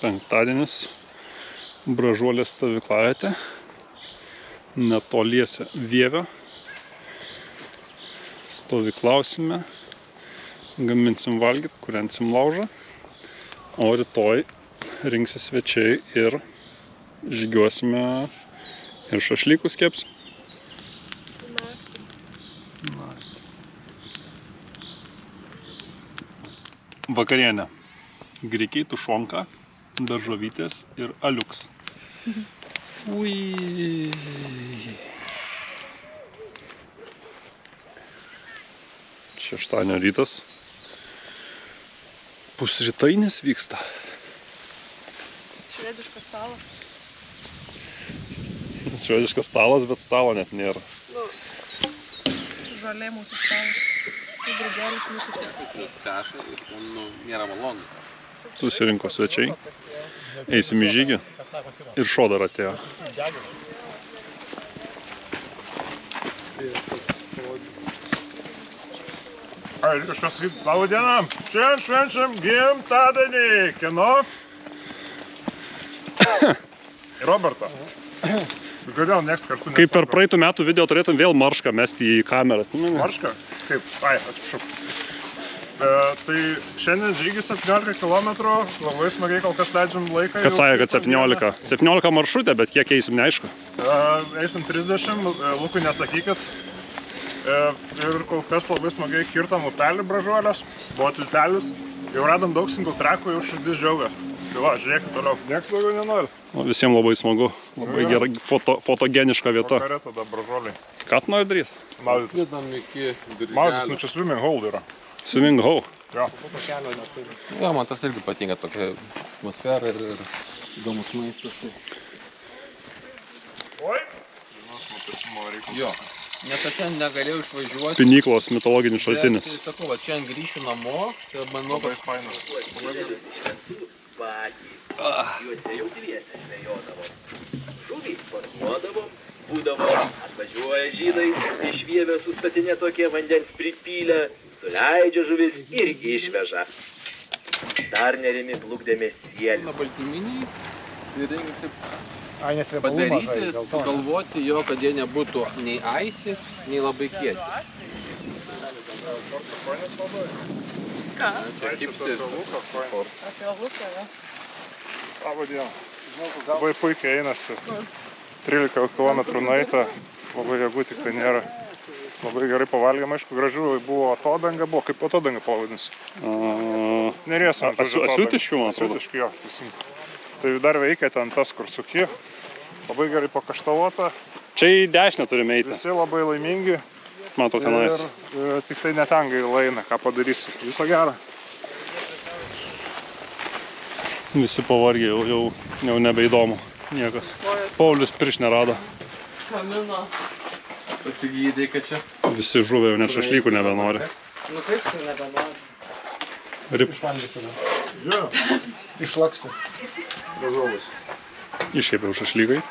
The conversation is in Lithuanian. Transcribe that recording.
Penktadienis, Bražuolės stovyklavietė, netoliese Vievio. Stovyklausime, gaminsim valgyt, kūrensim laužą, o rytoj rinksis svečiai ir žygiuosime ir šašlykus kepsim. Vakarienė. Grikiai, tušonka, daržovytės ir aliuks. Ui. Šeštadienio rytas. Pusrytainis vyksta. Švediškas stalas. Švediškas stalas, bet stalo net nėra. Žolė mūsų stalas. Tai drugelis nutupė. Kaša ir nėra malonu. Susirinko svečiai. Eisim į žygį. Ir šuo dar atėjo. Ai, kažkas sakyt, labą dieną. Šiandien švenčiam gimtadienį. Kieno? Roberto. Kodėl nieks kartu Kaip per praeitų metų video turėtum vėl maršką mesti į kamerą. Maršką? Kaip? Ai, atsiprašau. Tai šiandien žygis 17 km, labai smagiai kol kas leidžiam laiką. Kas sakė, kad 17? 17 maršrutė, bet kiek eisim, neaišku. Eisim 30, Lukui nesakykit. Ir kol kas labai smagiai kirtam upelį Bražuolės, buvo tiltelis. Jau radom daug single trackų, jau širdis džiaugia. Tai va, žiūrėkit toliau. Niekas daugiau nenori. Visiems labai smagu, labai gerai, fotogeniška vieta. Vakare tada Bražuoliai. Ką tu nori daryti? Maudytis. Pridam iki dirželio. Maudytis, nu čia swimming hole yra. Swimming hole. Jo. Jo, man tas irgi patinka tokia atmosfera ir įdomus maistas. Oi! Jo, nes aš šiandien negalėjau išvažiuoti. Pinyklos mitologinis šaltinis. Tai sakau, va, šiandien grįšiu namo, tai manau, kad... Juose jau dviese žvejodavom. Žuvį parduodavom, būdavo atvažiuoja žydai, iš Vievio sustatinė tokie vandens pripylę, suleidžia žuvis ir išveža. Dar nerimi plukdėme sielius. Baltyminiai, tai reikia taip padaryti, sugalvoti jo, kad jie nebūtų nei aisi, nei labai kieti. Ką? Čia hipsteris. Apie luką, jo. Labą dieną. Labai puikiai einasi. 13 km nueita, labai jėgų tik tai nėra. Labai gerai pavalgėm, aišku, gražu buvo atodanga, buvo kaip atodanga pavadinsi. Nerėsim. Asiutiškių, man atrodo. Asiutiškių, jo. Tai dar veikia ten tas, kur suki. Labai gerai pakaštavota. Čia į dešinę turime eiti. Visi labai laimingi. Mato tenais. Ir tik tai netengai laina, ką padarysi. Viso gero. Visi pavargė, jau nebeįdomu. Niekas. Paulius pirš nerado. Kamino. Pasigydai, kad čia. Visi žuvė, jau net šašlykų nebenori. Nu kaip tu nebenori? Rip. Jo. Išlaksti. Gazovas. Iškėpiau šašlykai.